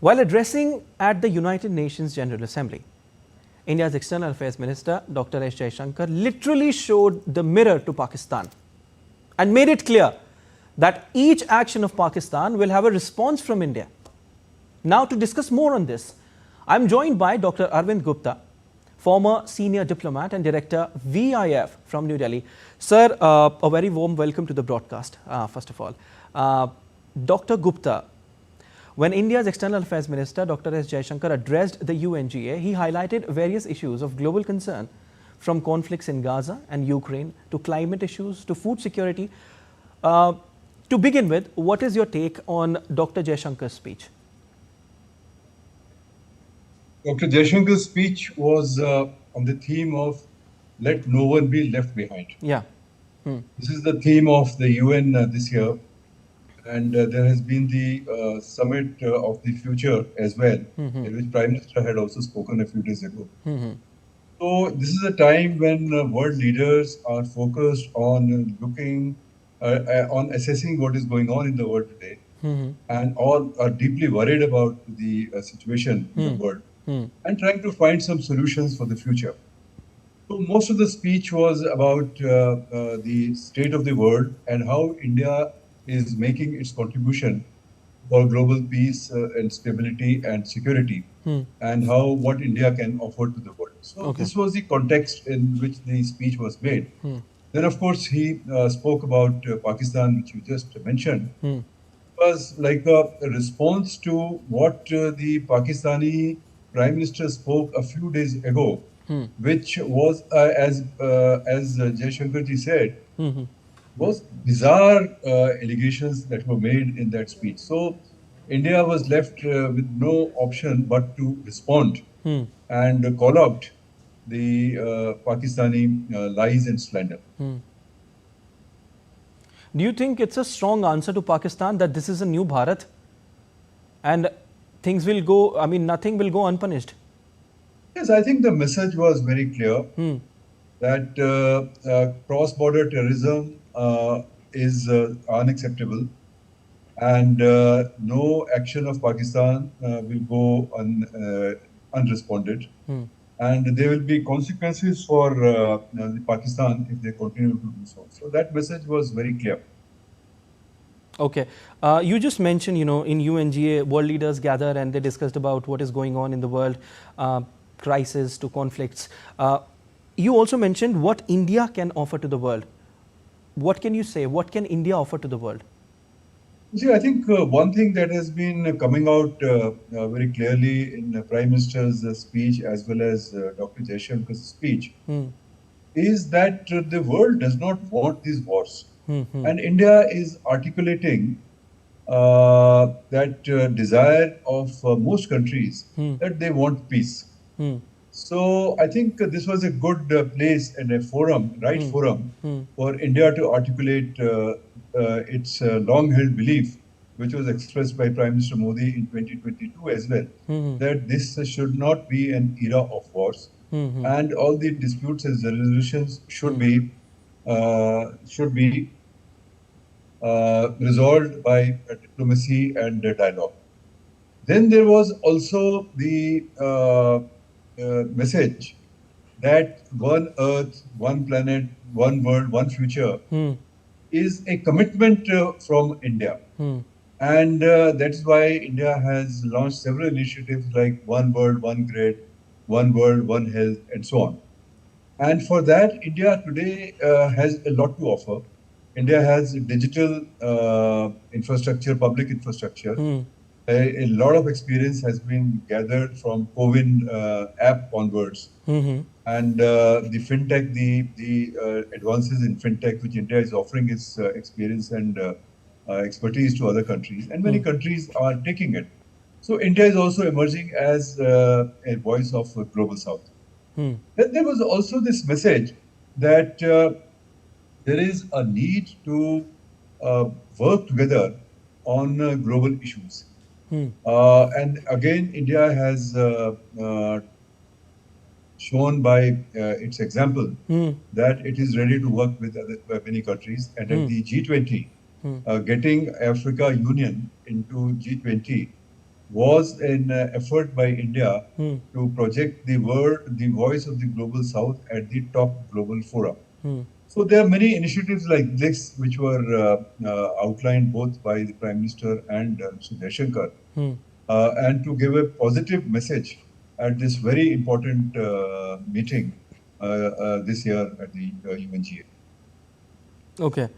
While addressing at the United Nations General Assembly, India's External Affairs Minister Dr. S. Jaishankar literally showed the mirror to Pakistan and made it clear that each action of Pakistan will have a response from India. Now, to discuss more on this, I am joined by Dr. Arvind Gupta, former senior diplomat and director VIF from New Delhi. Sir, a very warm welcome to the broadcast, first of all. Dr. Gupta, when India's External Affairs Minister Dr. S. Jaishankar addressed the UNGA, he highlighted various issues of global concern, from conflicts in Gaza and Ukraine to climate issues to food security. To begin with, what is your take on Dr. Jaishankar's speech? Dr. Jaishankar's speech was on the theme of let no one be left behind. Yeah. This is the theme of the UN this year. And there has been the summit of the future as well, in which Prime Minister had also spoken a few days ago. So this is a time when world leaders are focused on looking, on assessing what is going on in the world today, and all are deeply worried about the situation in the world, and trying to find some solutions for the future. So most of the speech was about the state of the world and how India is making its contribution for global peace and stability and security, and what India can offer to the world. So this was the context in which the speech was made. Then, of course, he spoke about Pakistan, which you just mentioned. It was like a response to what the Pakistani Prime Minister spoke a few days ago, which was, as Jaishankar ji said, was bizarre allegations that were made in that speech. So India was left with no option but to respond and call out the Pakistani lies and slander. Do you think it's a strong answer to Pakistan that this is a new Bharat and things will go, I mean, nothing will go unpunished? Yes, I think the message was very clear that cross-border terrorism is unacceptable, and no action of Pakistan will go unresponded, and there will be consequences for Pakistan if they continue to do so. So that message was very clear. Okay. You just mentioned, in UNGA, world leaders gather and they discussed about what is going on in the world, crisis to conflicts. You also mentioned what India can offer to the world. What can you say? What can India offer to the world? See, I think one thing that has been coming out very clearly in the Prime Minister's speech as well as Dr. Jaishankar's speech is that the world does not want these wars. And India is articulating that desire of most countries that they want peace. So I think this was a good place and a forum, forum for India to articulate its long-held belief, which was expressed by Prime Minister Modi in 2022 as well, that this should not be an era of wars, and all the disputes and resolutions should be resolved by diplomacy and dialogue. Then there was also the message that one Earth, one planet, one world, one future is a commitment from India. And that's why India has launched several initiatives like One World, One Grid, One World, One Health, and so on. And for that, India today has a lot to offer. India has digital infrastructure, public infrastructure. A lot of experience has been gathered from CoWIN app onwards. And the fintech, the advances in fintech, which India is offering its experience and expertise to other countries. And many countries are taking it. So India is also emerging as a voice of Global South. Then there was also this message that there is a need to work together on global issues. And again, India has shown by its example that it is ready to work with many countries. And at the G20, getting Africa Union into G20 was an effort by India to project the voice of the global South at the top global fora. So there are many initiatives like this which were outlined both by the Prime Minister and Mr. Jaishankar, and to give a positive message at this very important meeting this year at the UNGA. Okay.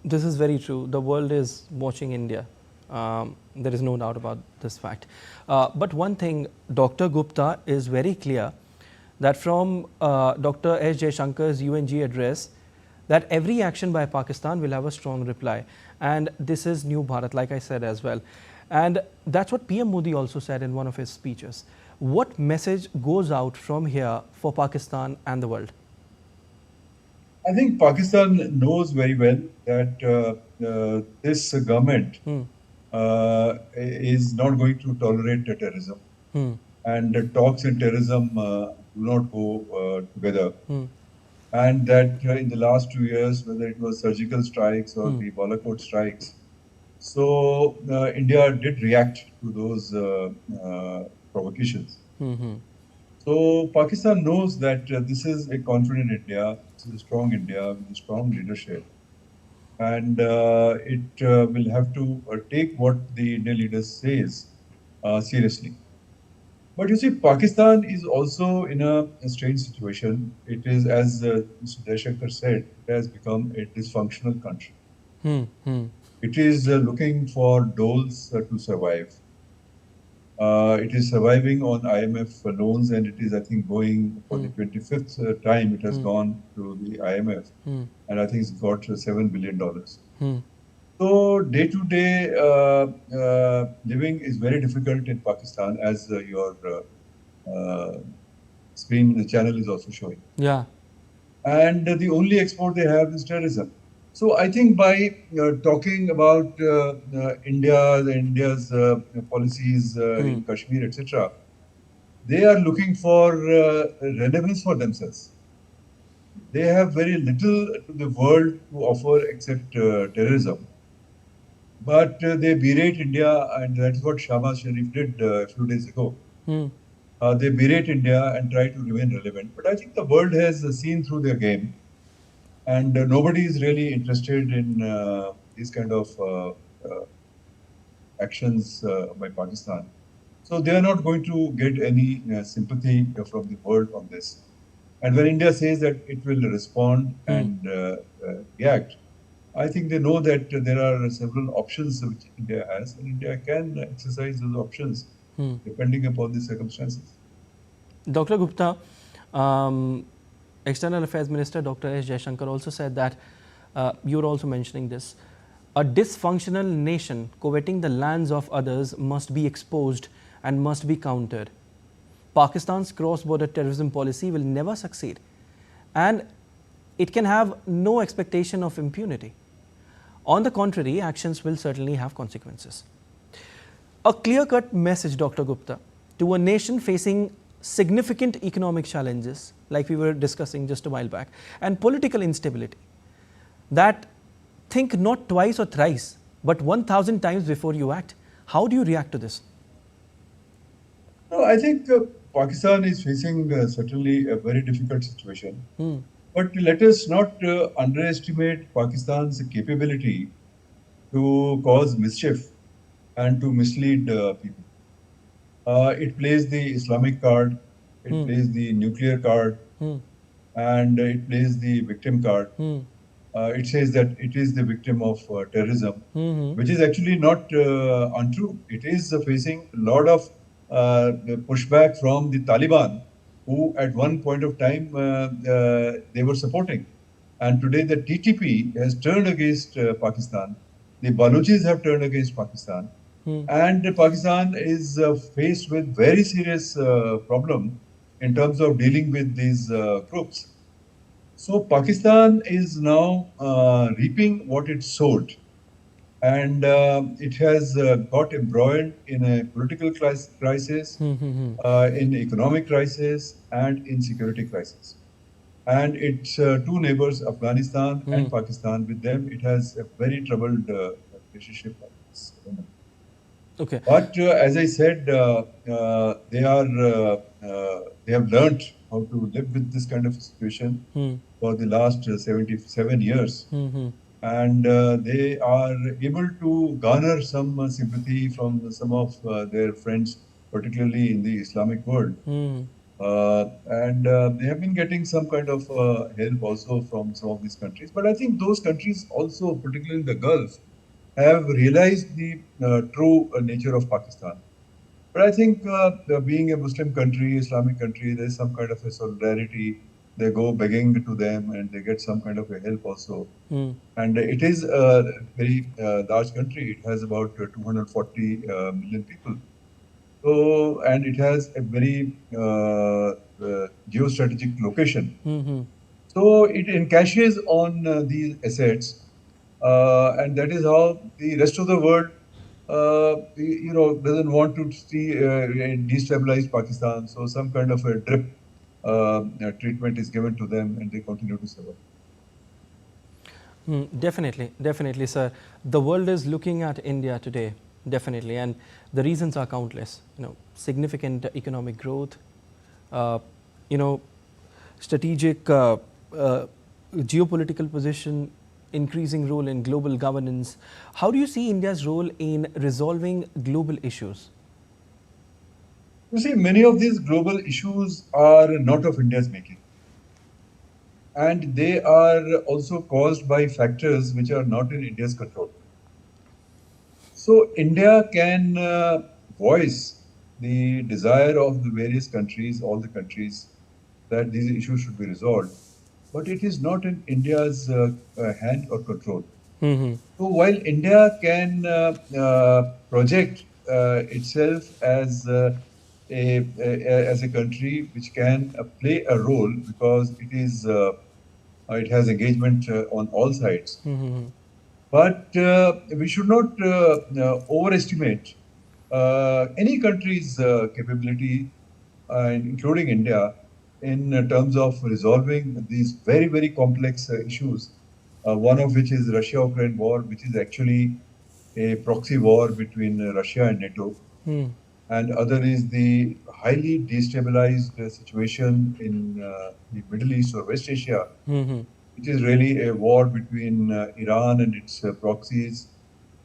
This is very true. The world is watching India. There is no doubt about this fact. But one thing, Dr. Gupta is very clear that from Dr. S. Jaishankar's UNG address, that every action by Pakistan will have a strong reply. And this is New Bharat, like I said as well. And that's what PM Modi also said in one of his speeches. What message goes out from here for Pakistan and the world? I think Pakistan knows very well that this government is not going to tolerate terrorism. And talks and terrorism do not go together. And that in the last 2 years, whether it was surgical strikes or the Balakot strikes, so India did react to those provocations. So Pakistan knows that this is a confident India, this is a strong India with a strong leadership, and it will have to take what the Indian leader says seriously. But you see, Pakistan is also in a strange situation. It is, as Mr. Jaishankar said, it has become a dysfunctional country. It is looking for doles to survive. It is surviving on IMF loans, and it is, I think, going for the 25th time it has gone to the IMF, and I think it's got $7 billion. So day-to-day living is very difficult in Pakistan, as your screen, the channel is also showing. Yeah. And the only export they have is terrorism. So I think by talking about India's policies in Kashmir, etc., they are looking for relevance for themselves. They have very little to the world to offer except terrorism. But they berate India, and that's what Shahbaz Sharif did a few days ago. They berate India and try to remain relevant. But I think the world has seen through their game. And nobody is really interested in these kind of actions by Pakistan. So they are not going to get any sympathy from the world on this. And when India says that it will respond and react, I think they know that there are several options which India has, and India can exercise those options depending upon the circumstances. Dr. Gupta, External Affairs Minister Dr. S. Jaishankar also said that, you're also mentioning this, a dysfunctional nation coveting the lands of others must be exposed and must be countered. Pakistan's cross-border terrorism policy will never succeed, and it can have no expectation of impunity. On the contrary, actions will certainly have consequences. A clear-cut message, Dr. Gupta, to a nation facing significant economic challenges, like we were discussing just a while back, and political instability, that think not twice or thrice, but 1,000 times before you act. How do you react to this? No, I think Pakistan is facing certainly a very difficult situation. But let us not underestimate Pakistan's capability to cause mischief and to mislead people. It plays the Islamic card, it plays the nuclear card, and it plays the victim card. It says that it is the victim of terrorism, which is actually not untrue. It is facing a lot of pushback from the Taliban, who at one point of time they were supporting. And today the TTP has turned against Pakistan. The Baluchis have turned against Pakistan. And Pakistan is faced with very serious problem in terms of dealing with these groups. So Pakistan is now reaping what it sowed. And it has got embroiled in a political crisis, in economic crisis, and in security crisis. And its two neighbors, Afghanistan and Pakistan, with them, it has a very troubled relationship. Okay. But as I said, they have learnt how to live with this kind of situation for the last 77 years. And they are able to garner some sympathy from some of their friends, particularly in the Islamic world. And they have been getting some kind of help also from some of these countries. But I think those countries also, particularly in the Gulf, have realized the true nature of Pakistan. But I think being a Muslim country, Islamic country, there is some kind of a solidarity. They go begging to them and they get some kind of a help also. And it is a very large country. It has about 240 million people. So, and it has a very geostrategic location. So it encaches on these assets, and that is how the rest of the world, doesn't want to see destabilize Pakistan. So some kind of a drip treatment is given to them, and they continue to survive. Definitely, sir. The world is looking at India today, definitely, and the reasons are countless. Significant economic growth, strategic geopolitical position, increasing role in global governance. How do you see India's role in resolving global issues? You see, many of these global issues are not of India's making. And they are also caused by factors which are not in India's control. So India can voice the desire of the various countries, all the countries, that these issues should be resolved. But it is not in India's hand or control. So while India can project itself as a country which can play a role because it has engagement on all sides. But we should not overestimate any country's capability, including India, in terms of resolving these very, very complex issues. One of which is Russia-Ukraine war, which is actually a proxy war between Russia and NATO. And other is the highly destabilized situation in the Middle East or West Asia, which is really a war between Iran and its proxies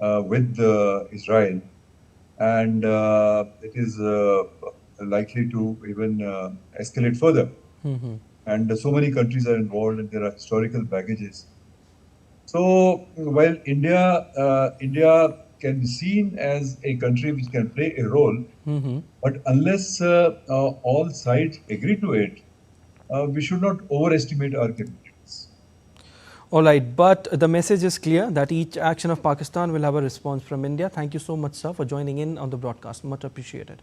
with Israel. And it is likely to even escalate further. And so many countries are involved and there are historical baggages. So while India can be seen as a country which can play a role, but unless all sides agree to it, we should not overestimate our capabilities. All right, but the message is clear that each action of Pakistan will have a response from India. Thank you so much, sir, for joining in on the broadcast. Much appreciated.